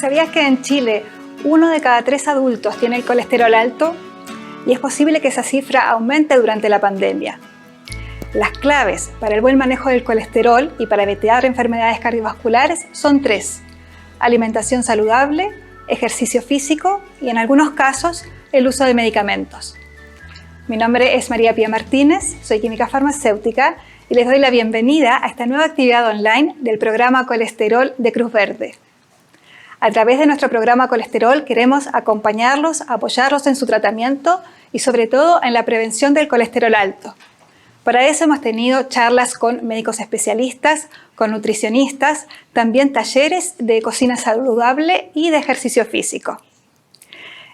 ¿Sabías que en Chile 1 de cada 3 adultos tiene el colesterol alto? Y es posible que esa cifra aumente durante la pandemia. Las claves para el buen manejo del colesterol y para evitar enfermedades cardiovasculares son 3: alimentación saludable, ejercicio físico y, en algunos casos, el uso de medicamentos. Mi nombre es María Pía Martínez, soy química farmacéutica y les doy la bienvenida a esta nueva actividad online del programa Colesterol de Cruz Verde. A través de nuestro programa Colesterol queremos acompañarlos, apoyarlos en su tratamiento y sobre todo en la prevención del colesterol alto. Para eso hemos tenido charlas con médicos especialistas, con nutricionistas, también talleres de cocina saludable y de ejercicio físico.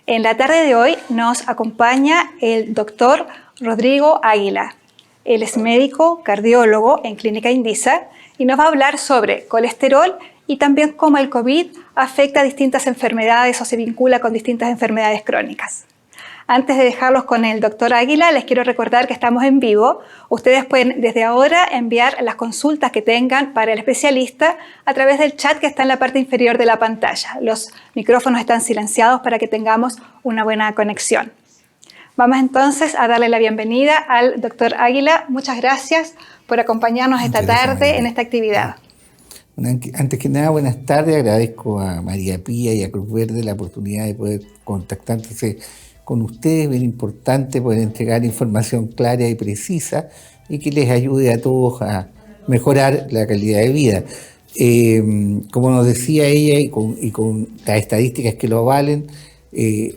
En la tarde de hoy nos acompaña el doctor Rodrigo Águila. Él es médico cardiólogo en Clínica Indisa y nos va a hablar sobre colesterol y también cómo el COVID afecta a distintas enfermedades o se vincula con distintas enfermedades crónicas. Antes de dejarlos con el doctor Águila, les quiero recordar que estamos en vivo. Ustedes pueden desde ahora enviar las consultas que tengan para el especialista a través del chat que está en la parte inferior de la pantalla. Los micrófonos están silenciados para que tengamos una buena conexión. Vamos entonces a darle la bienvenida al doctor Águila. Muchas gracias por acompañarnos esta tarde en esta actividad. Antes que nada, buenas tardes. Agradezco a María Pía y a Cruz Verde la oportunidad de poder contactarse con ustedes. Bien importante poder entregar información clara y precisa y que les ayude a todos a mejorar la calidad de vida. Como nos decía ella y con las estadísticas que lo avalen,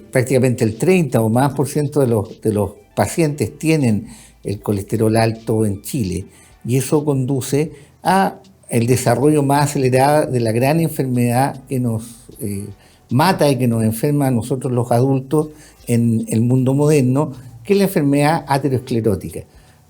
prácticamente el 30 o más por ciento de los pacientes tienen el colesterol alto en Chile, y eso conduce a el desarrollo más acelerado de la gran enfermedad que nos mata y que nos enferma a nosotros los adultos en el mundo moderno, que es la enfermedad aterosclerótica.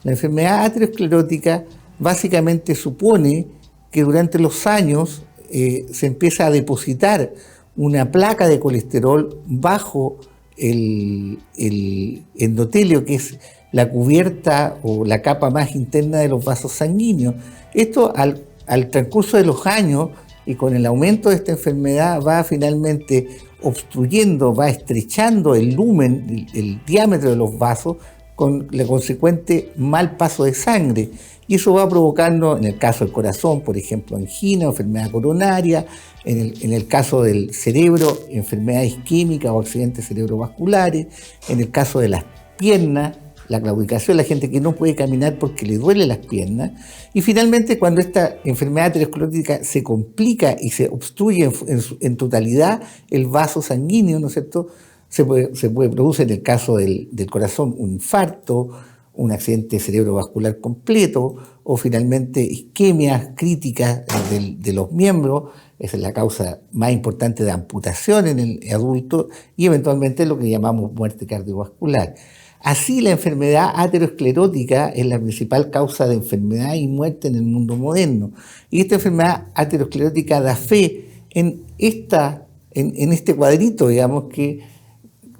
La enfermedad aterosclerótica básicamente supone que durante los años se empieza a depositar una placa de colesterol bajo el endotelio, que es la cubierta o la capa más interna de los vasos sanguíneos. Esto al transcurso de los años y con el aumento de esta enfermedad va finalmente obstruyendo, va estrechando el lumen, el diámetro de los vasos, con el consecuente mal paso de sangre. Y eso va provocando, en el caso del corazón, por ejemplo, angina, enfermedad coronaria, en el caso del cerebro, enfermedades isquémicas o accidentes cerebrovasculares, en el caso de las piernas, la claudicación, la gente que no puede caminar porque le duele las piernas. Y finalmente, cuando esta enfermedad aterosclerótica se complica y se obstruye en totalidad el vaso sanguíneo, ¿no es cierto?, se puede producir, en el caso del corazón, un infarto, un accidente cerebrovascular completo o finalmente isquemias críticas de los miembros. Esa es la causa más importante de amputación en el adulto y eventualmente lo que llamamos muerte cardiovascular. Así, la enfermedad aterosclerótica es la principal causa de enfermedad y muerte en el mundo moderno. Y esta enfermedad aterosclerótica da fe en este cuadrito, digamos, que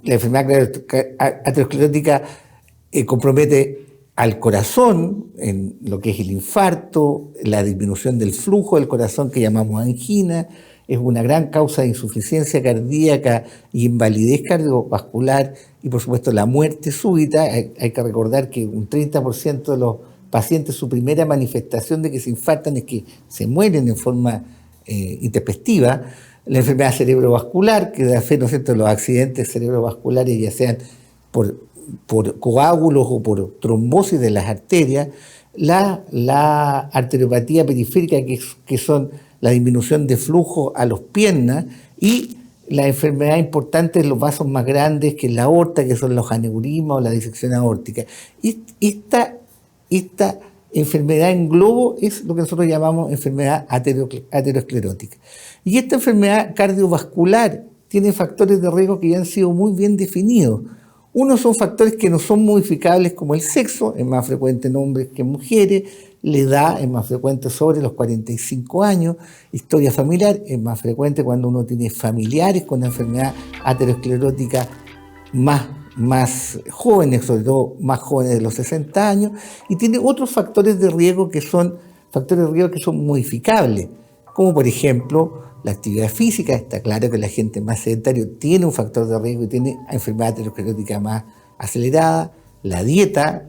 la enfermedad aterosclerótica compromete al corazón en lo que es el infarto, la disminución del flujo del corazón que llamamos angina, es una gran causa de insuficiencia cardíaca y invalidez cardiovascular y, por supuesto, la muerte súbita. Hay que recordar que un 30% de los pacientes, su primera manifestación de que se infartan es que se mueren en forma intempestiva. La enfermedad cerebrovascular, que da fe, ¿no es cierto?, los accidentes cerebrovasculares, ya sean por coágulos o por trombosis de las arterias, la arteriopatía periférica, que son la disminución de flujo a las piernas, y la enfermedad importante de los vasos más grandes, que es la aorta, que son los aneurismas o la disección aórtica. Esta enfermedad en globo es lo que nosotros llamamos enfermedad aterosclerótica. Y esta enfermedad cardiovascular tiene factores de riesgo que ya han sido muy bien definidos. Uno son factores que no son modificables, como el sexo, es más frecuente en hombres que en mujeres; la edad es más frecuente sobre los 45 años; historia familiar es más frecuente cuando uno tiene familiares con una enfermedad aterosclerótica más jóvenes, sobre todo más jóvenes de los 60 años, y tiene otros factores de riesgo que son modificables. como por ejemplo la actividad física. Está claro que la gente más sedentaria tiene un factor de riesgo y tiene enfermedad aterosclerótica más acelerada, la dieta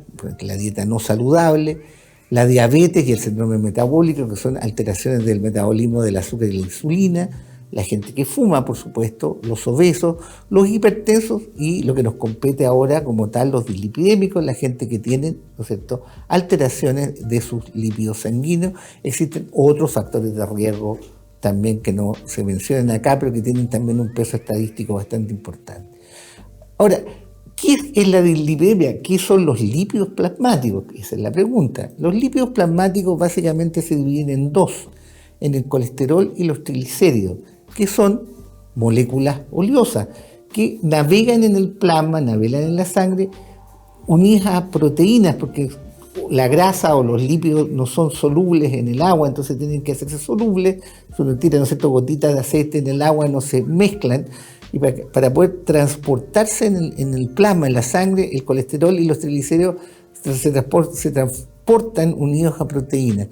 no saludable, la diabetes y el síndrome metabólico, que son alteraciones del metabolismo del azúcar y la insulina, la gente que fuma, por supuesto, los obesos, los hipertensos y lo que nos compete ahora como tal, los dislipidémicos, la gente que tiene, ¿no es cierto?, alteraciones de sus lípidos sanguíneos. Existen otros factores de riesgo también que no se mencionan acá, pero que tienen también un peso estadístico bastante importante. Ahora, ¿qué es la dislipidemia? ¿Qué son los lípidos plasmáticos? Esa es la pregunta. Los lípidos plasmáticos básicamente se dividen en dos, en el colesterol y los triglicéridos, que son moléculas oleosas que navegan en el plasma, navegan en la sangre, unidas a proteínas, porque la grasa o los lípidos no son solubles en el agua, entonces tienen que hacerse solubles. Si uno tira, ¿no es cierto?, gotitas de aceite en el agua, no se mezclan, y para poder transportarse en el plasma, en la sangre, el colesterol y los triglicéridos se transportan unidos a proteínas.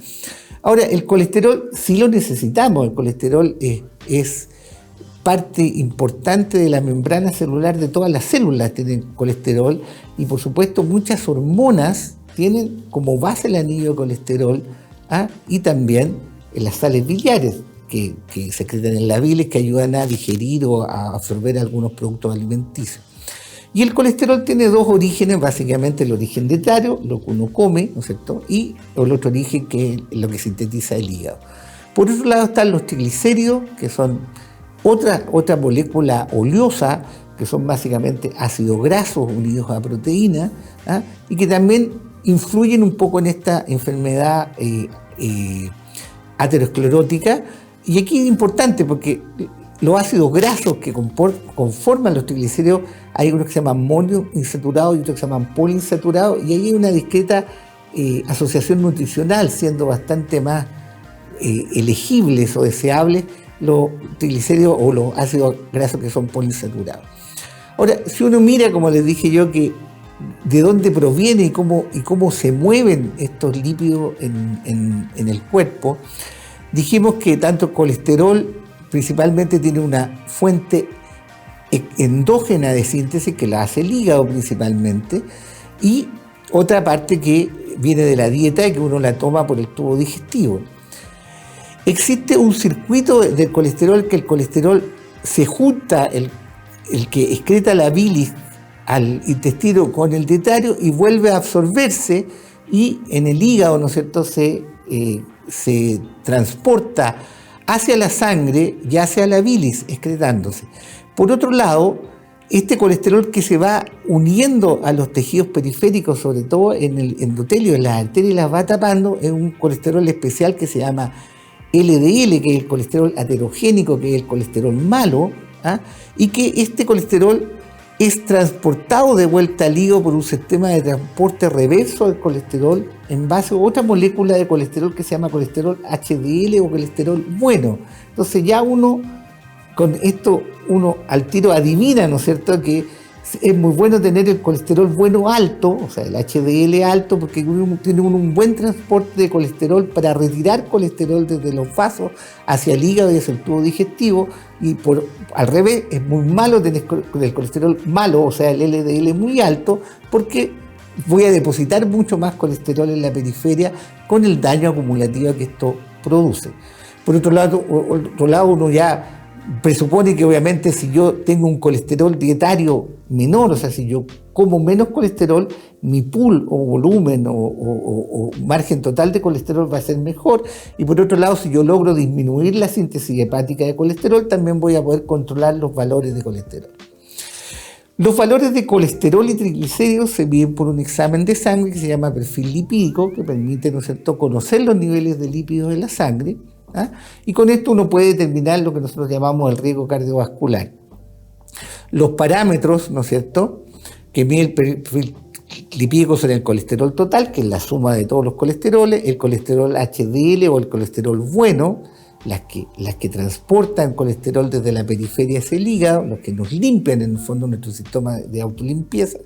Ahora, el colesterol sí lo necesitamos. El colesterol es parte importante de la membrana celular de todas las células, tienen colesterol, y por supuesto muchas hormonas tienen como base el anillo de colesterol, y también las sales biliares que secretan en la bilis, que ayudan a digerir o a absorber algunos productos alimenticios. Y el colesterol tiene dos orígenes, básicamente el origen dietario, lo que uno come, ¿no es cierto?, y el otro origen que es lo que sintetiza el hígado. Por otro lado están los triglicéridos, que son otra molécula oleosa, que son básicamente ácidos grasos unidos a proteínas, y que también influyen un poco en esta enfermedad aterosclerótica. Y aquí es importante porque los ácidos grasos que conforman los triglicéridos, hay unos que se llaman monoinsaturados y otros que se llaman poliinsaturados, y ahí hay una discreta asociación nutricional, siendo bastante más elegibles o deseables los triglicéridos o los ácidos grasos que son poliinsaturados. Ahora, si uno mira, como les dije yo, que de dónde proviene y cómo se mueven estos lípidos en el cuerpo, dijimos que tanto el colesterol principalmente tiene una fuente endógena de síntesis que la hace el hígado principalmente, y otra parte que viene de la dieta y que uno la toma por el tubo digestivo. Existe un circuito del colesterol, que el colesterol se junta, el que excreta la bilis al intestino con el dietario y vuelve a absorberse, y en el hígado, ¿no es cierto?, se transporta hacia la sangre y hacia la bilis, excretándose. Por otro lado, este colesterol que se va uniendo a los tejidos periféricos, sobre todo en el endotelio, en las arterias, y las va tapando, es un colesterol especial que se llama LDL, que es el colesterol aterogénico, que es el colesterol malo, y que este colesterol es transportado de vuelta al hígado por un sistema de transporte reverso del colesterol en base a otra molécula de colesterol que se llama colesterol HDL o colesterol bueno. Entonces ya con esto uno al tiro adivina, ¿no es cierto?, que es muy bueno tener el colesterol bueno alto, o sea, el HDL alto, porque tiene un buen transporte de colesterol para retirar colesterol desde los vasos hacia el hígado y hacia el tubo digestivo, y al revés, es muy malo tener el colesterol malo, o sea, el LDL muy alto, porque voy a depositar mucho más colesterol en la periferia con el daño acumulativo que esto produce. Por otro lado, uno ya presupone que obviamente si yo tengo un colesterol dietario menor, o sea, si yo como menos colesterol, mi pool o volumen o margen total de colesterol va a ser mejor, y por otro lado, si yo logro disminuir la síntesis hepática de colesterol, también voy a poder controlar los valores de colesterol. Los valores de colesterol y triglicéridos se miden por un examen de sangre que se llama perfil lipídico, que permite, ¿no es cierto?, conocer los niveles de lípidos en la sangre. Y con esto uno puede determinar lo que nosotros llamamos el riesgo cardiovascular. Los parámetros, ¿no es cierto?, que mide el perfil lipídico son el colesterol total, que es la suma de todos los colesteroles, el colesterol HDL o el colesterol bueno, las que transportan colesterol desde la periferia hacia el hígado, los que nos limpian en el fondo nuestro sistema de autolimpieza,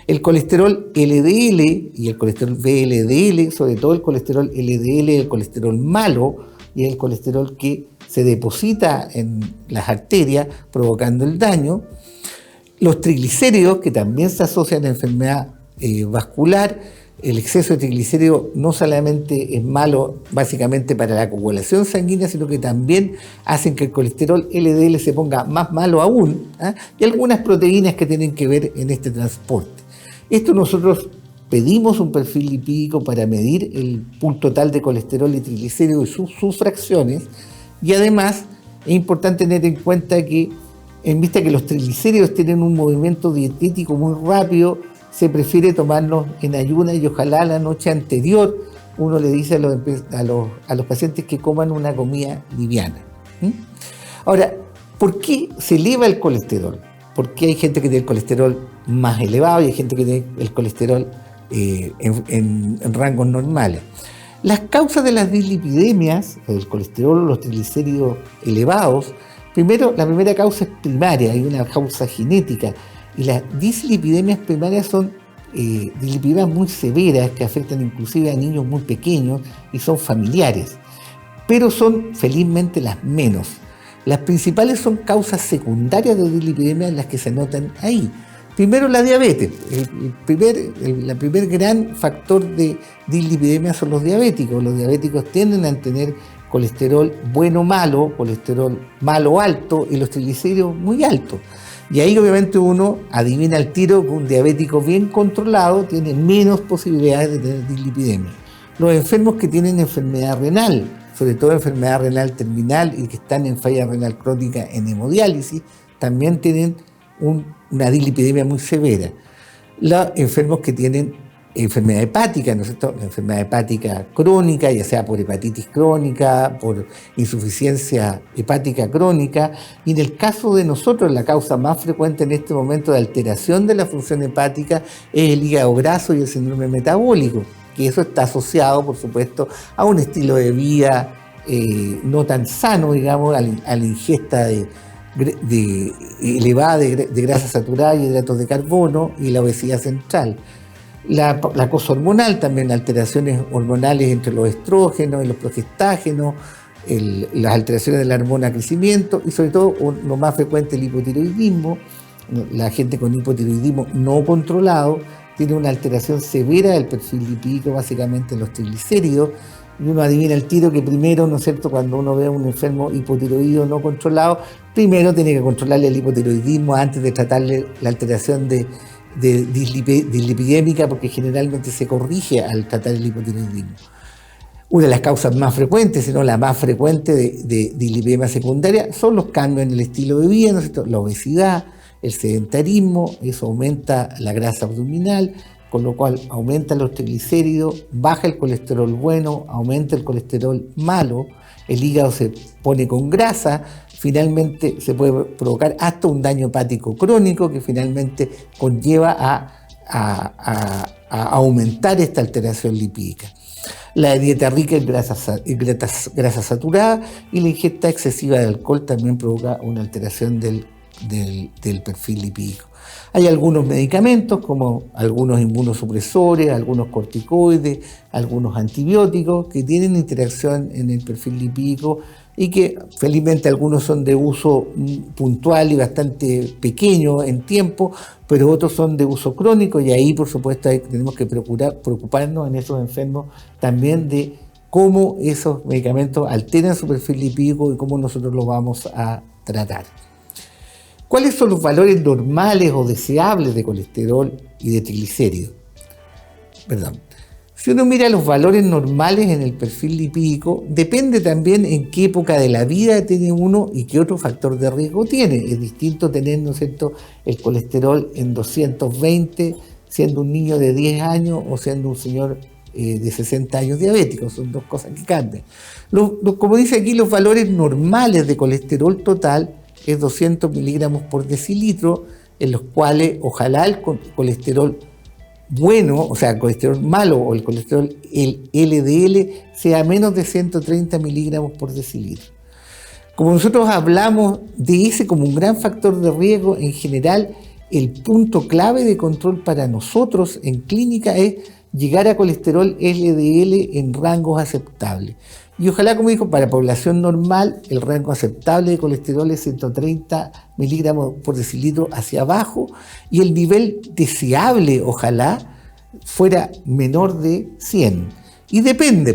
el colesterol LDL y el colesterol VLDL, sobre todo el colesterol LDL, el colesterol malo, y es el colesterol que se deposita en las arterias provocando el daño. Los triglicéridos, que también se asocian a enfermedad vascular. El exceso de triglicéridos no solamente es malo básicamente para la coagulación sanguínea, sino que también hacen que el colesterol LDL se ponga más malo aún, ¿eh? Y algunas proteínas que tienen que ver en este transporte. Esto nosotros pedimos un perfil lipídico para medir el pool total de colesterol y triglicéridos y sus fracciones, y además es importante tener en cuenta que en vista que los triglicéridos tienen un movimiento dietético muy rápido, se prefiere tomarlos en ayunas y ojalá la noche anterior uno le dice a los pacientes que coman una comida liviana. Ahora, ¿por qué se eleva el colesterol? Porque hay gente que tiene el colesterol más elevado y hay gente que tiene el colesterol en rangos normales. Las causas de las dislipidemias, el colesterol o los triglicéridos elevados, la primera causa es primaria, hay una causa genética. Y las dislipidemias primarias son dislipidemias muy severas que afectan inclusive a niños muy pequeños y son familiares, pero son felizmente las menos. Las principales son causas secundarias de dislipidemia las que se notan ahí. Primero, la diabetes. El primer gran factor de dislipidemia son los diabéticos. Los diabéticos tienden a tener colesterol bueno malo, colesterol malo alto y los triglicéridos muy altos. Y ahí obviamente uno adivina al tiro que un diabético bien controlado tiene menos posibilidades de tener dislipidemia. Los enfermos que tienen enfermedad renal, sobre todo enfermedad renal terminal y que están en falla renal crónica en hemodiálisis, también tienen una dislipidemia muy severa. Los enfermos que tienen enfermedad hepática, ¿no es cierto? La enfermedad hepática crónica, ya sea por hepatitis crónica, por insuficiencia hepática crónica, y en el caso de nosotros la causa más frecuente en este momento de alteración de la función hepática es el hígado graso y el síndrome metabólico, que eso está asociado, por supuesto, a un estilo de vida no tan sano, digamos, a la ingesta elevada de grasa saturada y hidratos de carbono y la obesidad central. La cosa hormonal también, alteraciones hormonales entre los estrógenos y los progestágenos, las alteraciones de la hormona crecimiento y sobre todo lo más frecuente el hipotiroidismo. La gente con hipotiroidismo no controlado tiene una alteración severa del perfil lipídico, básicamente en los triglicéridos, y uno adivina el tiro que primero, ¿no es cierto?, cuando uno ve a un enfermo hipotiroideo no controlado, primero tiene que controlarle el hipotiroidismo antes de tratarle la alteración de dislipidémica, porque generalmente se corrige al tratar el hipotiroidismo. Una de las causas más frecuentes, si no la más frecuente de dislipidemia secundaria, son los cambios en el estilo de vida, ¿no es cierto?, la obesidad, el sedentarismo, eso aumenta la grasa abdominal, con lo cual aumenta los triglicéridos, baja el colesterol bueno, aumenta el colesterol malo, el hígado se pone con grasa, finalmente se puede provocar hasta un daño hepático crónico que finalmente conlleva a aumentar esta alteración lipídica. La dieta rica en grasa saturada y la ingesta excesiva de alcohol también provoca una alteración del perfil lipídico. Hay algunos medicamentos como algunos inmunosupresores, algunos corticoides, algunos antibióticos que tienen interacción en el perfil lipídico y que felizmente algunos son de uso puntual y bastante pequeño en tiempo, pero otros son de uso crónico y ahí por supuesto tenemos que preocuparnos en esos enfermos también de cómo esos medicamentos alteran su perfil lipídico y cómo nosotros los vamos a tratar. ¿Cuáles son los valores normales o deseables de colesterol y de triglicéridos? Si uno mira los valores normales en el perfil lipídico, depende también en qué época de la vida tiene uno y qué otro factor de riesgo tiene. Es distinto tener, ¿no es cierto?, el colesterol en 220 siendo un niño de 10 años o siendo un señor de 60 años diabético. Son dos cosas que cambian. Como dice aquí, los valores normales de colesterol total es 200 miligramos por decilitro, en los cuales ojalá el colesterol bueno, o sea, el colesterol malo o el colesterol LDL sea menos de 130 miligramos por decilitro. Como nosotros hablamos de ese como un gran factor de riesgo, en general el punto clave de control para nosotros en clínica es llegar a colesterol LDL en rangos aceptables. Y ojalá, como dijo, para población normal el rango aceptable de colesterol es 130 miligramos por decilitro hacia abajo, y el nivel deseable, ojalá, fuera menor de 100. Y depende,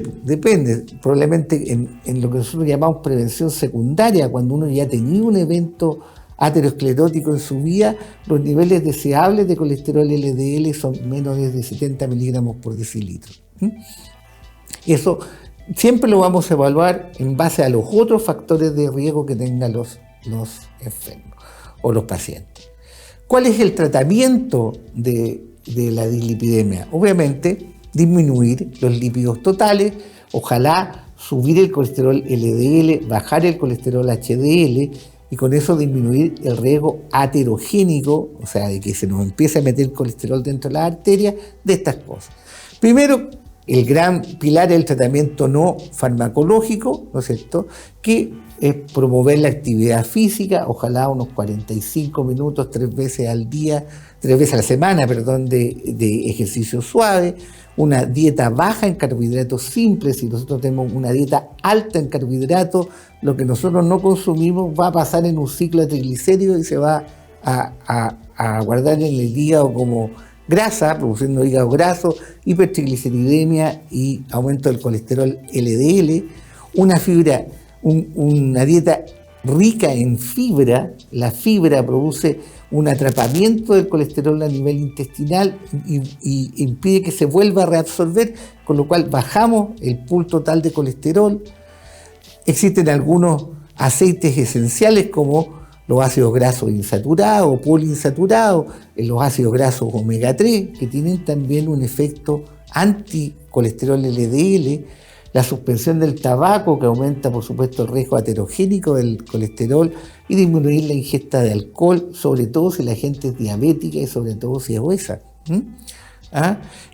probablemente en lo que nosotros llamamos prevención secundaria, cuando uno ya tenía un evento aterosclerótico en su vida, los niveles deseables de colesterol LDL son menos de 70 miligramos por decilitro. Eso siempre lo vamos a evaluar en base a los otros factores de riesgo que tengan los enfermos o los pacientes. ¿Cuál es el tratamiento de la dislipidemia? Obviamente, disminuir los lípidos totales, ojalá subir el colesterol LDL, bajar el colesterol HDL, y con eso disminuir el riesgo aterogénico, o sea, de que se nos empiece a meter colesterol dentro de las arterias, de estas cosas. Primero, el gran pilar es el tratamiento no farmacológico, ¿no es cierto?, que es promover la actividad física, ojalá unos 45 minutos, 3 veces a la semana, de ejercicio suave, una dieta baja en carbohidratos simples. Si nosotros tenemos una dieta alta en carbohidratos, lo que nosotros no consumimos va a pasar en un ciclo de triglicéridos y se va a guardar en el hígado como grasa, produciendo hígado graso, hipertrigliceridemia y aumento del colesterol LDL. Una dieta rica en fibra. La fibra produce un atrapamiento del colesterol a nivel intestinal y impide que se vuelva a reabsorber, con lo cual bajamos el pool total de colesterol. Existen algunos aceites esenciales como los ácidos grasos insaturados, poliinsaturados, los ácidos grasos omega 3, que tienen también un efecto anticolesterol LDL, la suspensión del tabaco, que aumenta, por supuesto, el riesgo aterogénico del colesterol, y disminuir la ingesta de alcohol, sobre todo si la gente es diabética y sobre todo si es obesa.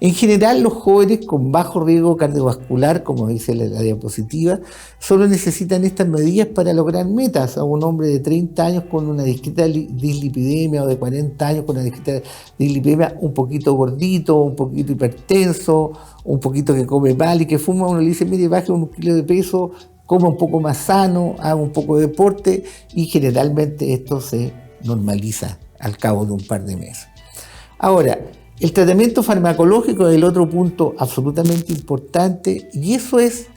En general, los jóvenes con bajo riesgo cardiovascular, como dice la diapositiva, solo necesitan estas medidas para lograr metas. A un hombre de 30 años con una discreta dislipidemia, o de 40 años con una discreta dislipidemia, un poquito gordito, un poquito hipertenso, un poquito que come mal y que fuma, uno le dice, mire, baje 1 kilo de peso, coma un poco más sano, haga un poco de deporte, y generalmente esto se normaliza al cabo de un par de meses. Ahora, el tratamiento farmacológico es el otro punto absolutamente importante, y eso es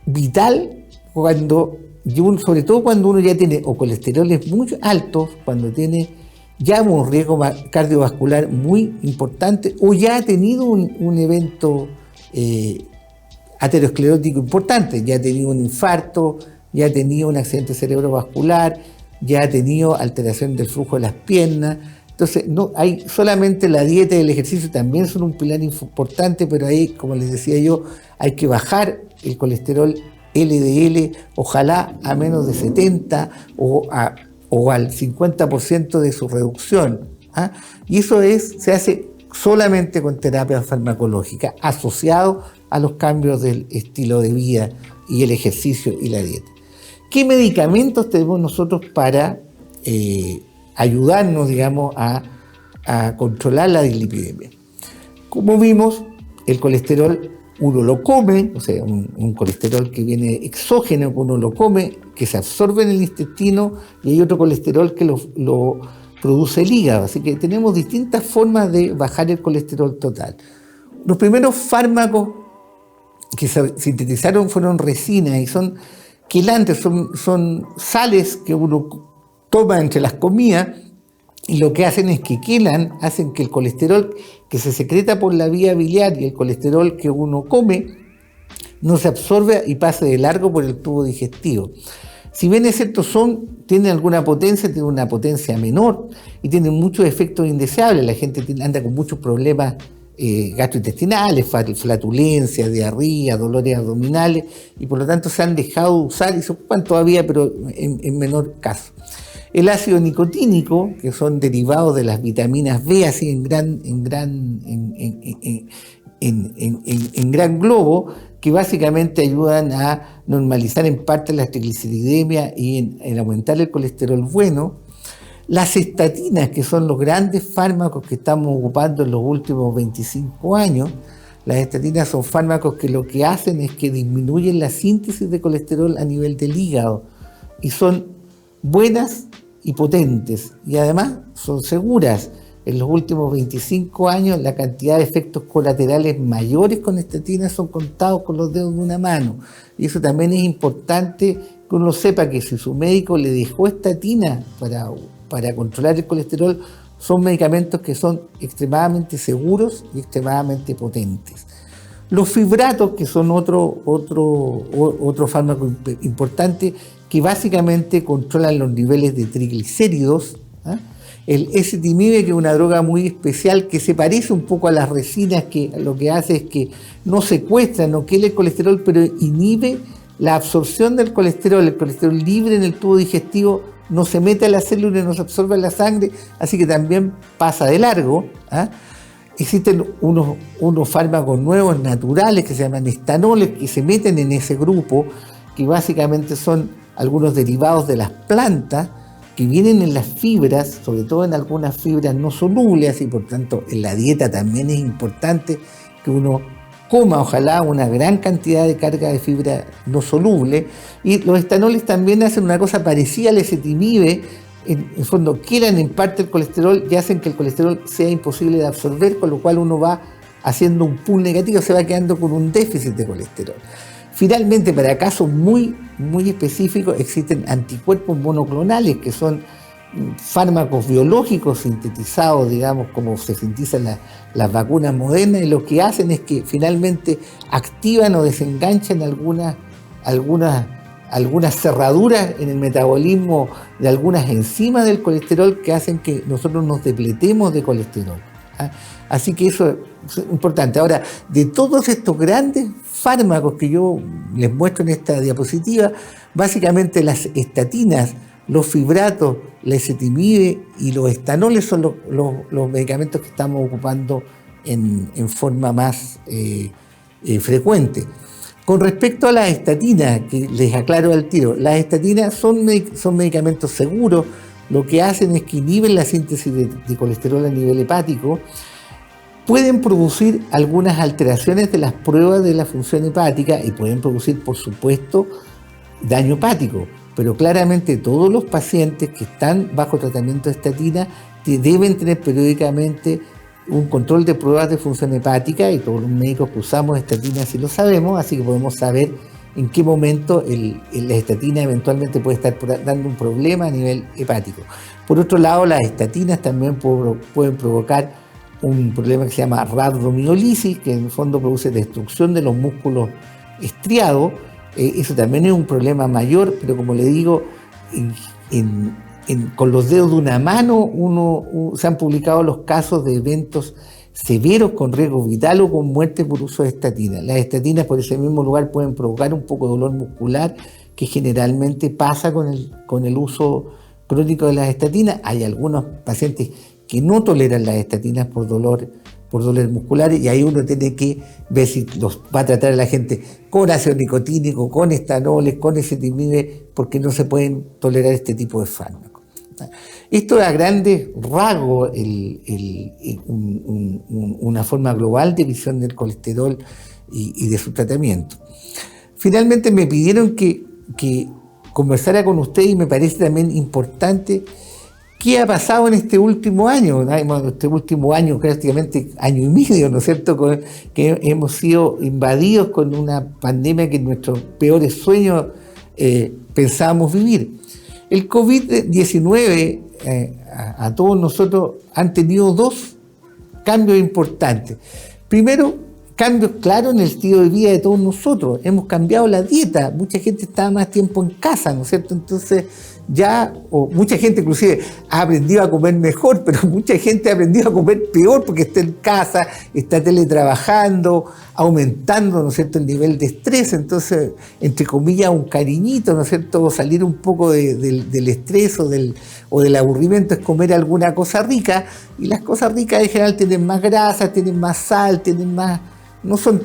vital sobre todo cuando uno ya tiene o colesteroles muy altos, cuando tiene ya un riesgo cardiovascular muy importante, o ya ha tenido un evento aterosclerótico importante, ya ha tenido un infarto, ya ha tenido un accidente cerebrovascular, ya ha tenido alteración del flujo de las piernas. Entonces, no hay solamente la dieta y el ejercicio, también son un pilar importante, pero ahí, como les decía yo, hay que bajar el colesterol LDL, ojalá a menos de 70 o al 50% de su reducción. Y eso se hace solamente con terapia farmacológica, asociado a los cambios del estilo de vida y el ejercicio y la dieta. ¿Qué medicamentos tenemos nosotros para ayudarnos, digamos, a controlar la dislipidemia? Como vimos, el colesterol uno lo come, o sea, un colesterol que viene exógeno, uno lo come, que se absorbe en el intestino, y hay otro colesterol que lo produce el hígado. Así que tenemos distintas formas de bajar el colesterol total. Los primeros fármacos que se sintetizaron fueron resinas, y son quelantes, son sales que uno toma entre las comidas, y lo que hacen es que hacen que el colesterol que se secreta por la vía biliar y el colesterol que uno come no se absorbe y pase de largo por el tubo digestivo. Si bien es cierto, tienen alguna potencia, tienen una potencia menor y tienen muchos efectos indeseables. La gente anda con muchos problemas gastrointestinales, flatulencia, diarrea, dolores abdominales, y por lo tanto se han dejado de usar, y se ocupan todavía, pero en menor caso. El ácido nicotínico, que son derivados de las vitaminas B, así en gran globo, que básicamente ayudan a normalizar en parte la trigliceridemia y en aumentar el colesterol bueno. Las estatinas, que son los grandes fármacos que estamos ocupando en los últimos 25 años, las estatinas son fármacos que lo que hacen es que disminuyen la síntesis de colesterol a nivel del hígado y son buenas y potentes y además son seguras. En los últimos 25 años la cantidad de efectos colaterales mayores con estatinas son contados con los dedos de una mano. Y eso también es importante que uno sepa que si su médico le dejó estatina para controlar el colesterol, son medicamentos que son extremadamente seguros y extremadamente potentes. Los fibratos, que son otro fármaco importante, que básicamente controlan los niveles de triglicéridos. El ezetimibe, que es una droga muy especial que se parece un poco a las resinas, que lo que hace es que no secuestra, no quema el colesterol, pero inhibe la absorción del colesterol. El colesterol libre en el tubo digestivo no se mete a la célula y no se absorbe en la sangre, así que también pasa de largo. Existen unos fármacos nuevos, naturales, que se llaman estanoles, que se meten en ese grupo, que básicamente son algunos derivados de las plantas, que vienen en las fibras, sobre todo en algunas fibras no solubles, y por tanto en la dieta también es importante que uno coma, ojalá, una gran cantidad de carga de fibra no soluble. Y los estanoles también hacen una cosa parecida al ezetimibe, en el fondo quiebran en parte el colesterol y hacen que el colesterol sea imposible de absorber, con lo cual uno va haciendo un pool negativo, se va quedando con un déficit de colesterol. Finalmente, para casos muy específicos, existen anticuerpos monoclonales, que son fármacos biológicos sintetizados, digamos, como se sintetizan las vacunas modernas, y lo que hacen es que finalmente activan o desenganchan algunas cerraduras en el metabolismo de algunas enzimas del colesterol que hacen que nosotros nos depletemos de colesterol. Así que eso es importante. Ahora, de todos estos grandes fármacos que yo les muestro en esta diapositiva, básicamente las estatinas, los fibratos, la ezetimibe y los estanoles son los medicamentos que estamos ocupando en forma más frecuente. Con respecto a las estatinas, que les aclaro al tiro, las estatinas son medicamentos seguros. Lo que hacen es que inhiben la síntesis de colesterol a nivel hepático. Pueden producir algunas alteraciones de las pruebas de la función hepática y pueden producir, por supuesto, daño hepático. Pero claramente todos los pacientes que están bajo tratamiento de estatina deben tener periódicamente un control de pruebas de función hepática, y todos los médicos que usamos estatinas sí lo sabemos, así que podemos saber en qué momento la estatina eventualmente puede estar dando un problema a nivel hepático. Por otro lado, las estatinas también pueden provocar un problema que se llama rhabdomiolisis, que en el fondo produce destrucción de los músculos estriados. Eso también es un problema mayor, pero como le digo, con los dedos de una mano se han publicado los casos de eventos severos con riesgo vital o con muerte por uso de estatinas. Las estatinas, por ese mismo lugar, pueden provocar un poco de dolor muscular, que generalmente pasa con el uso crónico de las estatinas. Hay algunos pacientes que no toleran las estatinas por dolor musculares, y ahí uno tiene que ver si los va a tratar a la gente con ácido nicotínico, con estanoles, con ezetimibe, porque no se pueden tolerar este tipo de fármacos. Esto a grandes rasgos, una forma global de visión del colesterol y de su tratamiento. Finalmente me pidieron que conversara con ustedes, y me parece también importante qué ha pasado en este último año, prácticamente año y medio, ¿no es cierto?, que hemos sido invadidos con una pandemia que en nuestros peores sueños pensábamos vivir. El COVID-19 a todos nosotros han tenido dos cambios importantes. Primero, cambios claros en el estilo de vida de todos nosotros. Hemos cambiado la dieta. Mucha gente está más tiempo en casa, ¿no es cierto? Entonces mucha gente inclusive ha aprendido a comer mejor, pero mucha gente ha aprendido a comer peor porque está en casa, está teletrabajando, aumentando, ¿no es cierto?, el nivel de estrés. Entonces, entre comillas, un cariñito, ¿no es cierto?, salir un poco del estrés o del aburrimiento es comer alguna cosa rica, y las cosas ricas en general tienen más grasa, tienen más sal, no son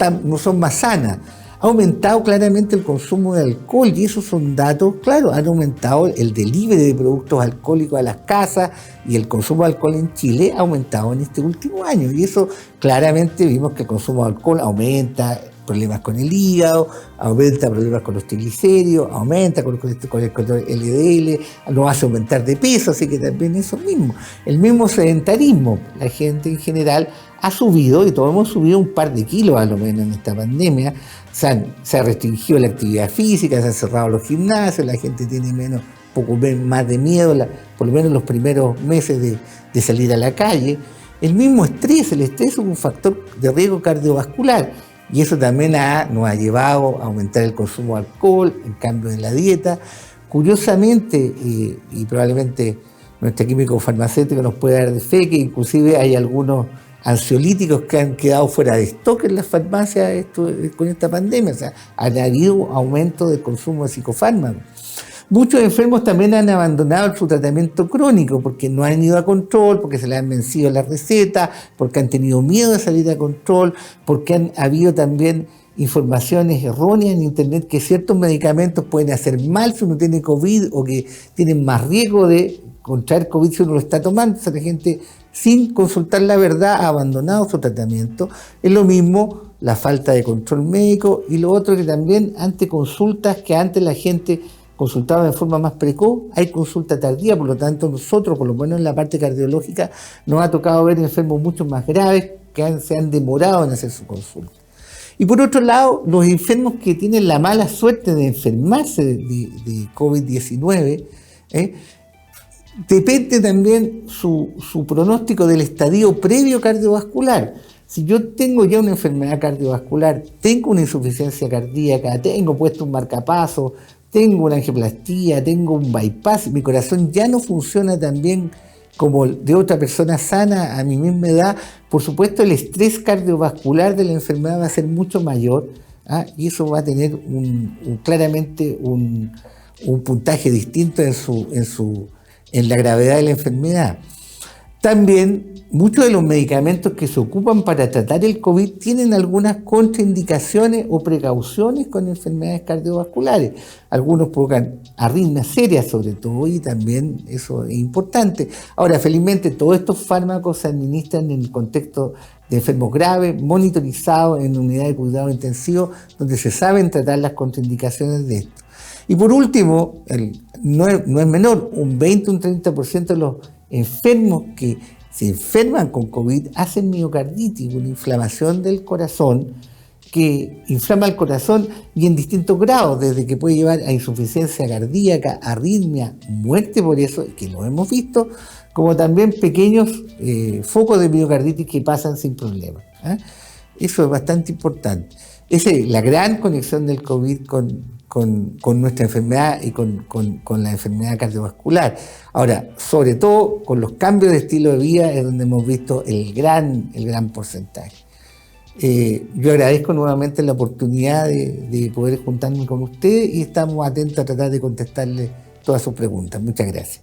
más sanas. Ha aumentado claramente el consumo de alcohol y esos son datos, claro, han aumentado el delivery de productos alcohólicos a las casas y el consumo de alcohol en Chile ha aumentado en este último año y eso claramente vimos que el consumo de alcohol aumenta problemas con el hígado, aumenta problemas con los triglicéridos, aumenta con el LDL, nos hace aumentar de peso, así que también eso mismo. El mismo sedentarismo, la gente en general ha subido, y todos hemos subido un par de kilos a lo menos en esta pandemia, se ha restringido la actividad física, se han cerrado los gimnasios, la gente tiene poco más de miedo, por lo menos en los primeros meses de salir a la calle. El mismo estrés, el estrés es un factor de riesgo cardiovascular. Y eso también nos ha llevado a aumentar el consumo de alcohol, el cambio en la dieta. Curiosamente, y probablemente nuestro químico farmacéutico nos puede dar de fe, que inclusive hay algunos ansiolíticos que han quedado fuera de stock en las farmacias con esta pandemia. O sea, han habido aumento del consumo de psicofármacos. Muchos enfermos también han abandonado su tratamiento crónico porque no han ido a control, porque se les han vencido las recetas, porque han tenido miedo de salir a control, porque han habido también informaciones erróneas en internet que ciertos medicamentos pueden hacer mal si uno tiene COVID o que tienen más riesgo de contraer COVID si uno lo está tomando. O sea, la gente sin consultar la verdad ha abandonado su tratamiento. Es lo mismo la falta de control médico y lo otro que también ante consultas que antes la gente consultaba de forma más precoz, hay consulta tardía, por lo tanto nosotros, por lo menos en la parte cardiológica, nos ha tocado ver enfermos mucho más graves que se han demorado en hacer su consulta. Y por otro lado, los enfermos que tienen la mala suerte de enfermarse de COVID-19, depende también su pronóstico del estadio previo cardiovascular. Si yo tengo ya una enfermedad cardiovascular, tengo una insuficiencia cardíaca, tengo puesto un marcapaso, tengo una angioplastía, tengo un bypass, mi corazón ya no funciona tan bien como de otra persona sana a mi misma edad, por supuesto el estrés cardiovascular de la enfermedad va a ser mucho mayor, y eso va a tener claramente un puntaje distinto en la gravedad de la enfermedad. También muchos de los medicamentos que se ocupan para tratar el COVID tienen algunas contraindicaciones o precauciones con enfermedades cardiovasculares. Algunos provocan arritmias serias sobre todo y también eso es importante. Ahora, felizmente todos estos fármacos se administran en el contexto de enfermos graves, monitorizados en unidades de cuidado intensivo, donde se saben tratar las contraindicaciones de esto. Y por último, no es menor, un 20 o un 30% de los enfermos que se enferman con COVID hacen miocarditis, una inflamación del corazón que inflama el corazón y en distintos grados, desde que puede llevar a insuficiencia cardíaca, arritmia, muerte por eso, que lo hemos visto, como también pequeños focos de miocarditis que pasan sin problemas. Eso es bastante importante. Esa es la gran conexión del COVID con nuestra enfermedad y con la enfermedad cardiovascular. Ahora, sobre todo con los cambios de estilo de vida es donde hemos visto el gran porcentaje. Yo agradezco nuevamente la oportunidad de poder juntarme con ustedes y estamos atentos a tratar de contestarle todas sus preguntas. Muchas gracias.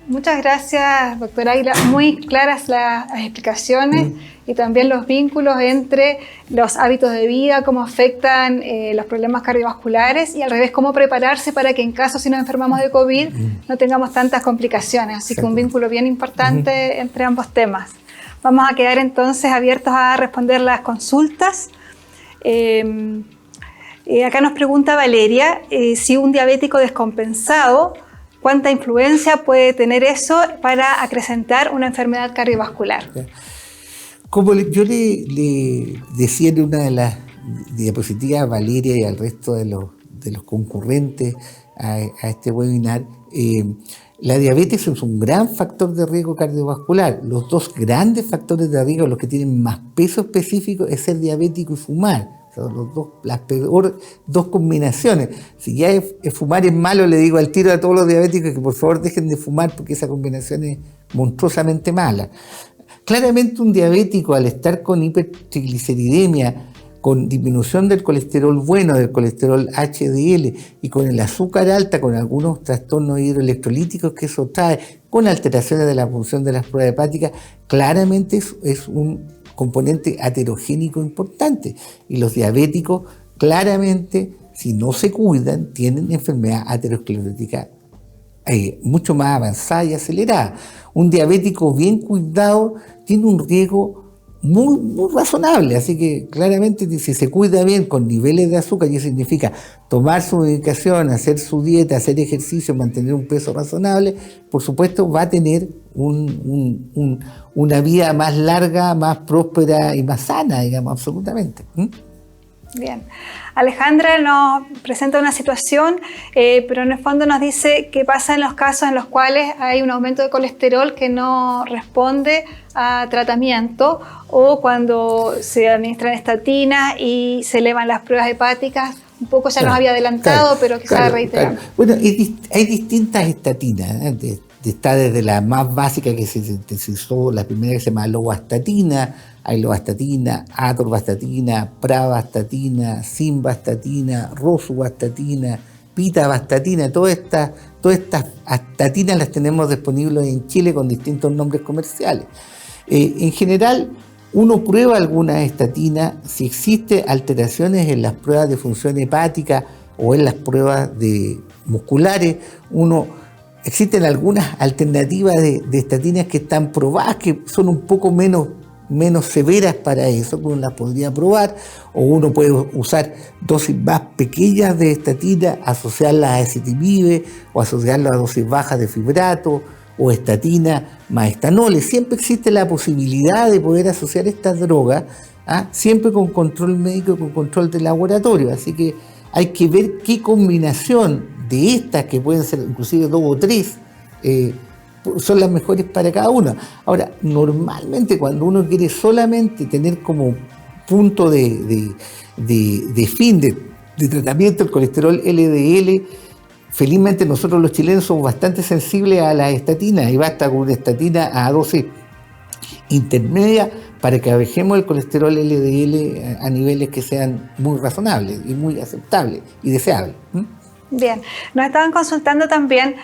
Muchas gracias, doctora Águila. Muy claras las explicaciones y también los vínculos entre los hábitos de vida, cómo afectan los problemas cardiovasculares y al revés, cómo prepararse para que en caso si nos enfermamos de COVID no tengamos tantas complicaciones. Así que un vínculo bien importante entre ambos temas. Vamos a quedar entonces abiertos a responder las consultas. Acá nos pregunta Valeria si un diabético descompensado, ¿cuánta influencia puede tener eso para acrecentar una enfermedad cardiovascular? Como yo le decía en una de las diapositivas a Valeria y al resto de los concurrentes a este webinar, la diabetes es un gran factor de riesgo cardiovascular. Los dos grandes factores de riesgo, los que tienen más peso específico, es ser diabético y fumar. Las peores dos combinaciones. Si ya fumar es malo, le digo al tiro a todos los diabéticos que por favor dejen de fumar porque esa combinación es monstruosamente mala. Claramente un diabético al estar con hipertrigliceridemia, con disminución del colesterol bueno, del colesterol HDL y con el azúcar alta, con algunos trastornos hidroelectrolíticos que eso trae, con alteraciones de la función de las pruebas hepáticas, claramente es un componente aterogénico importante y los diabéticos claramente, si no se cuidan, tienen enfermedad aterosclerótica mucho más avanzada y acelerada. Un diabético bien cuidado tiene un riesgo muy, muy razonable, así que claramente si se cuida bien con niveles de azúcar, y eso significa tomar su medicación, hacer su dieta, hacer ejercicio, mantener un peso razonable, por supuesto va a tener una vida más larga, más próspera y más sana, digamos, absolutamente. Bien. Alejandra nos presenta una situación, pero en el fondo nos dice qué pasa en los casos en los cuales hay un aumento de colesterol que no responde a tratamiento, o cuando se administran estatinas y se elevan las pruebas hepáticas. Un poco ya nos había adelantado, pero quizás reiteramos. Bueno, hay distintas estatinas, ¿eh? Está desde la más básica que se sintetizó, la primera que se llama lovastatina, hay lovastatina, atorvastatina, pravastatina, simvastatina, rosuvastatina, pitavastatina, todas estas estatinas las tenemos disponibles en Chile con distintos nombres comerciales. En general, uno prueba algunas estatinas si existen alteraciones en las pruebas de función hepática o en las pruebas musculares. Existen algunas alternativas de estatinas que están probadas, que son un poco menos severas para eso, que uno las podría probar, o uno puede usar dosis más pequeñas de estatina, asociarlas a ezetimibe, o asociarlas a dosis bajas de fibrato, o estatina más estanoles. Siempre existe la posibilidad de poder asociar estas drogas, siempre con control médico y con control de laboratorio, así que hay que ver qué combinación de estas, que pueden ser inclusive 2 o 3, son las mejores para cada una. Ahora, normalmente cuando uno quiere solamente tener como punto de fin de tratamiento el colesterol LDL, felizmente nosotros los chilenos somos bastante sensibles a las estatinas, y basta con una estatina a dosis intermedia para que abajemos el colesterol LDL a niveles que sean muy razonables y muy aceptables y deseables. Bien, nos estaban consultando también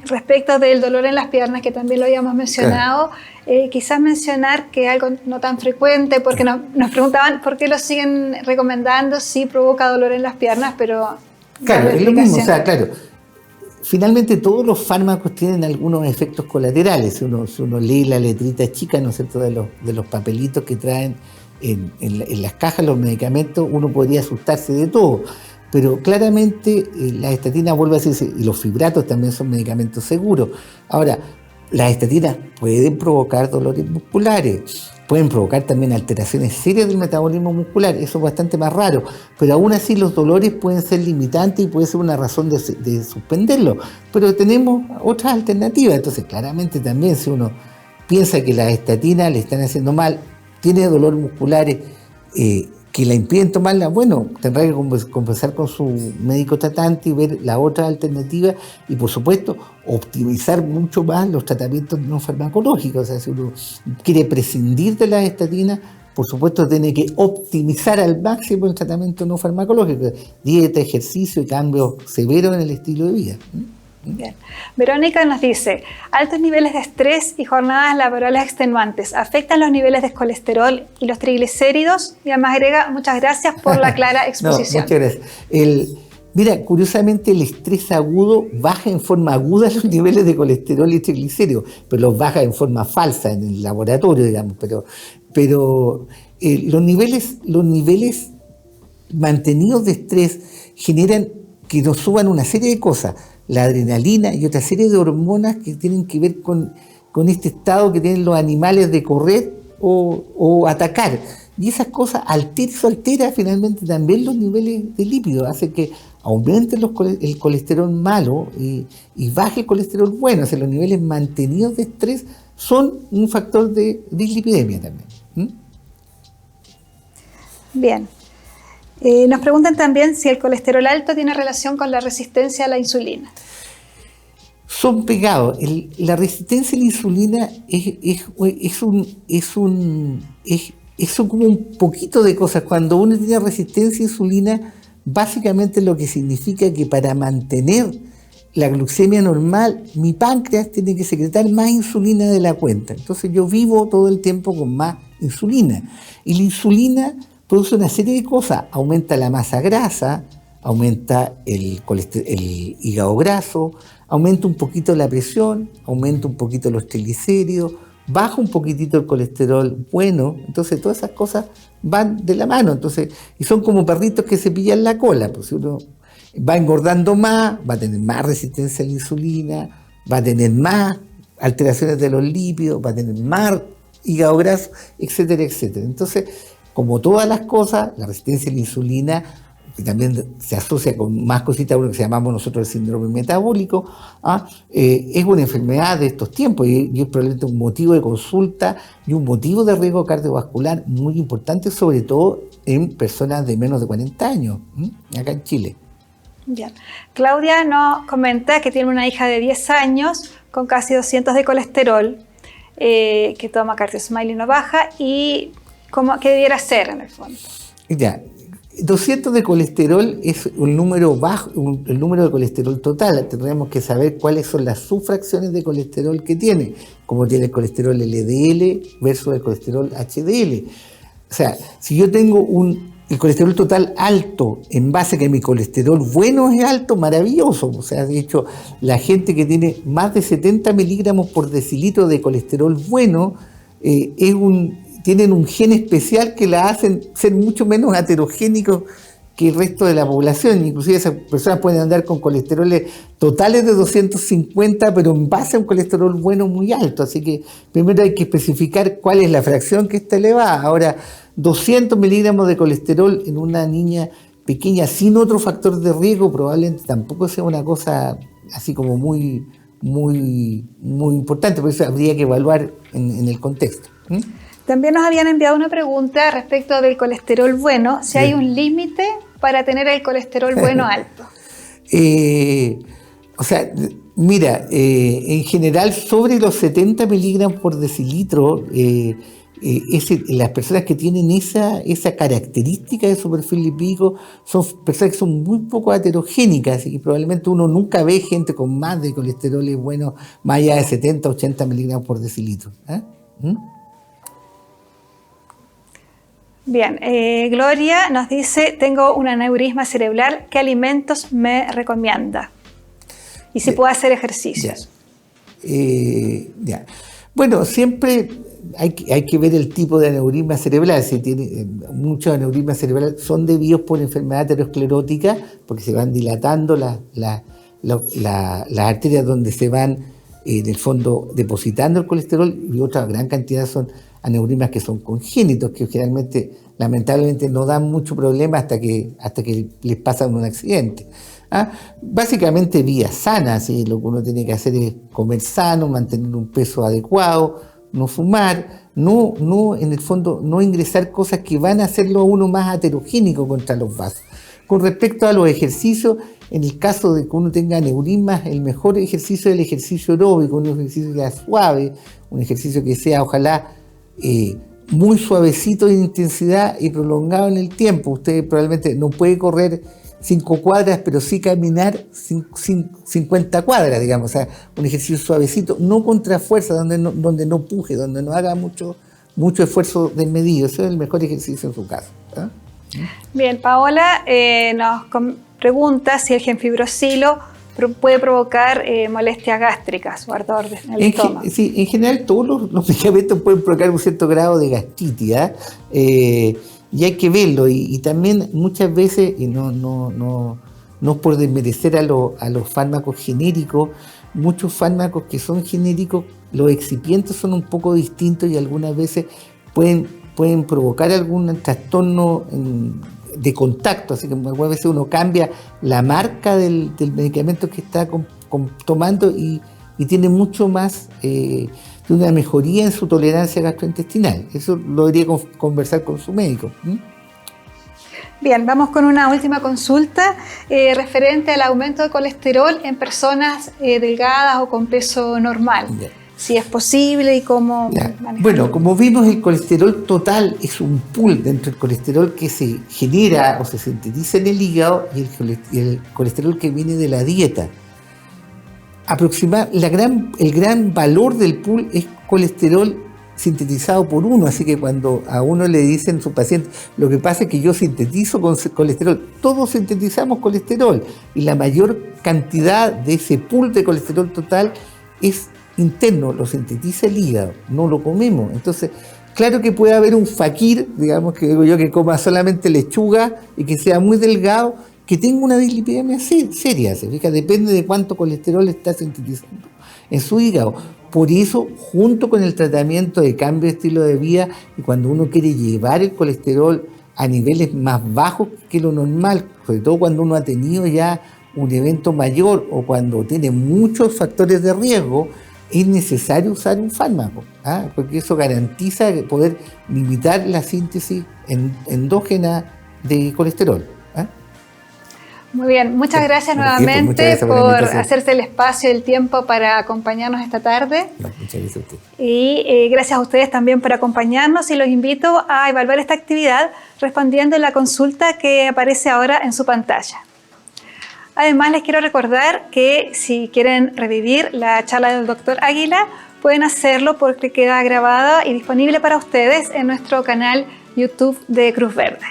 respecto del dolor en las piernas, que también lo habíamos mencionado. Quizás mencionar que algo no tan frecuente, porque nos preguntaban por qué lo siguen recomendando si provoca dolor en las piernas, pero... Claro, es lo mismo, o sea, claro. Finalmente todos los fármacos tienen algunos efectos colaterales. Si uno lee la letrita chica, ¿no es cierto?, de los papelitos que traen en las cajas los medicamentos, uno podría asustarse de todo. Pero claramente las estatinas, vuelvo a decir, y los fibratos también son medicamentos seguros. Ahora, las estatinas pueden provocar dolores musculares, pueden provocar también alteraciones serias del metabolismo muscular, eso es bastante más raro, pero aún así los dolores pueden ser limitantes y puede ser una razón de suspenderlo. Pero tenemos otras alternativas, entonces claramente también si uno piensa que las estatinas le están haciendo mal, tiene dolores musculares, que la impiden tomarla, bueno, tendrá que conversar con su médico tratante y ver la otra alternativa, y por supuesto optimizar mucho más los tratamientos no farmacológicos. O sea, si uno quiere prescindir de las estatinas, por supuesto tiene que optimizar al máximo el tratamiento no farmacológico, dieta, ejercicio y cambios severos en el estilo de vida. Bien. Verónica nos dice, altos niveles de estrés y jornadas laborales extenuantes afectan los niveles de colesterol y los triglicéridos, y además agrega, muchas gracias por la clara exposición. No, muchas gracias. Mira, curiosamente el estrés agudo baja en forma aguda los niveles de colesterol y triglicéridos, pero los baja en forma falsa en el laboratorio, digamos, pero los niveles mantenidos de estrés generan que nos suban una serie de cosas, la adrenalina y otra serie de hormonas que tienen que ver con este estado que tienen los animales de correr o atacar. Y esas cosas altera finalmente también los niveles de lípidos, hace que aumente el colesterol malo y baje el colesterol bueno. O sea, los niveles mantenidos de estrés son un factor de dislipidemia también. Bien. Nos preguntan también si el colesterol alto tiene relación con la resistencia a la insulina. Son pegados. La resistencia a la insulina son como un poquito de cosas. Cuando uno tiene resistencia a insulina, básicamente lo que significa que para mantener la glucemia normal, mi páncreas tiene que secretar más insulina de la cuenta. Entonces yo vivo todo el tiempo con más insulina. Y la insulina produce una serie de cosas. Aumenta la masa grasa, aumenta el hígado graso, aumenta un poquito la presión, aumenta un poquito los triglicéridos, baja un poquitito el colesterol bueno. Entonces todas esas cosas van de la mano. Entonces, y son como perritos que se pillan la cola. Pues si uno va engordando más, va a tener más resistencia a la insulina, va a tener más alteraciones de los lípidos, va a tener más hígado graso, etcétera, etcétera. Entonces, como todas las cosas, la resistencia a la insulina, que también se asocia con más cositas, lo que llamamos nosotros el síndrome metabólico, es una enfermedad de estos tiempos y es probablemente un motivo de consulta y un motivo de riesgo cardiovascular muy importante, sobre todo en personas de menos de 40 años, acá en Chile. Bien. Claudia nos comenta que tiene una hija de 10 años con casi 200 de colesterol, que toma CardioSmile y no baja, y ¿qué debiera hacer en el fondo? Ya, 200 de colesterol es un número bajo, el número de colesterol total. Tendríamos que saber cuáles son las subfracciones de colesterol que tiene, como tiene el colesterol LDL versus el colesterol HDL. O sea, si yo tengo el colesterol total alto en base a que mi colesterol bueno es alto, maravilloso. O sea, de hecho, la gente que tiene más de 70 miligramos por decilitro de colesterol bueno tienen un gen especial que la hacen ser mucho menos aterogénicos que el resto de la población. Inclusive esas personas pueden andar con colesteroles totales de 250, pero en base a un colesterol bueno muy alto. Así que primero hay que especificar cuál es la fracción que está elevada. Ahora, 200 miligramos de colesterol en una niña pequeña sin otro factor de riesgo probablemente tampoco sea una cosa así como muy, muy, muy importante. Por eso habría que evaluar en el contexto. También nos habían enviado una pregunta respecto del colesterol bueno, si hay un límite para tener el colesterol bueno alto. O sea, mira, en general sobre los 70 miligramos por decilitro, las personas que tienen esa característica de su perfil lipídico son personas que son muy poco aterogénicas y probablemente uno nunca ve gente con más de colesterol bueno, más allá de 70, 80 miligramos por decilitro. Bien, Gloria nos dice, tengo un aneurisma cerebral, ¿qué alimentos me recomienda? Y si puedo hacer ejercicios. Bueno, siempre hay que ver el tipo de aneurisma cerebral. Si tiene muchos aneurismas cerebrales son debidos por enfermedad aterosclerótica, porque se van dilatando las arterias donde se van, en el fondo, depositando el colesterol, y otra gran cantidad son aneurismas que son congénitos, que generalmente, lamentablemente, no dan mucho problema hasta que les pasa un accidente. Básicamente vías sanas, ¿sí? Lo que uno tiene que hacer es comer sano, mantener un peso adecuado, no fumar, no en el fondo no ingresar cosas que van a hacerlo a uno más aterogénico contra los vasos. Con respecto a los ejercicios, en el caso de que uno tenga aneurismas, el mejor ejercicio es el ejercicio aeróbico, un ejercicio que sea suave, un ejercicio que sea ojalá muy suavecito de intensidad y prolongado en el tiempo. Usted probablemente no puede correr 5 cuadras, pero sí caminar 50 cuadras, digamos. O sea, un ejercicio suavecito, no contra fuerza, donde no puje, donde no haga mucho esfuerzo desmedido. Ese es el mejor ejercicio en su caso. Bien, Paola nos pregunta si el genfibrosilo puede provocar molestias gástricas o ardor en el estómago. Sí, en general todos los medicamentos pueden provocar un cierto grado de gastritis, y hay que verlo. Y también muchas veces, y no por desmerecer a los fármacos genéricos, muchos fármacos que son genéricos, los excipientes son un poco distintos y algunas veces pueden provocar algún trastorno de contacto, así que algunas veces uno cambia la marca del medicamento que está tomando y tiene mucho más de una mejoría en su tolerancia gastrointestinal. Eso lo debería conversar con su médico. Bien, vamos con una última consulta referente al aumento de colesterol en personas delgadas o con peso normal. Bien. Si es posible y cómo manejarlo. Bueno, como vimos, el colesterol total es un pool dentro del colesterol que se genera o se sintetiza en el hígado y el colesterol que viene de la dieta. El gran valor del pool es colesterol sintetizado por uno, así que cuando a uno le dicen su paciente, lo que pasa es que yo sintetizo colesterol, todos sintetizamos colesterol y la mayor cantidad de ese pool de colesterol total es interno, lo sintetiza el hígado, no lo comemos. Entonces, claro que puede haber un fakir, digamos, que digo yo, que coma solamente lechuga y que sea muy delgado, que tenga una dislipidemia seria, ¿se fija? Depende de cuánto colesterol está sintetizando en su hígado. Por eso, junto con el tratamiento de cambio de estilo de vida, y cuando uno quiere llevar el colesterol a niveles más bajos que lo normal, sobre todo cuando uno ha tenido ya un evento mayor o cuando tiene muchos factores de riesgo, es necesario usar un fármaco, porque eso garantiza poder limitar la síntesis endógena de colesterol. Muy bien, muchas gracias nuevamente por hacerse el espacio y el tiempo para acompañarnos esta tarde. No, muchas gracias a usted. Y gracias a ustedes también por acompañarnos y los invito a evaluar esta actividad respondiendo la consulta que aparece ahora en su pantalla. Además, les quiero recordar que si quieren revivir la charla del Dr. Águila, pueden hacerlo porque queda grabada y disponible para ustedes en nuestro canal YouTube de Cruz Verde.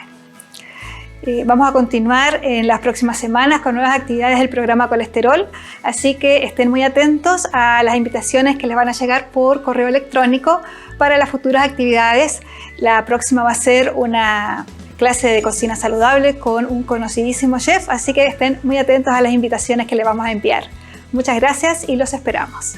Vamos a continuar en las próximas semanas con nuevas actividades del programa Colesterol, así que estén muy atentos a las invitaciones que les van a llegar por correo electrónico para las futuras actividades. La próxima va a ser una clase de cocina saludable con un conocidísimo chef, así que estén muy atentos a las invitaciones que les vamos a enviar. Muchas gracias y los esperamos.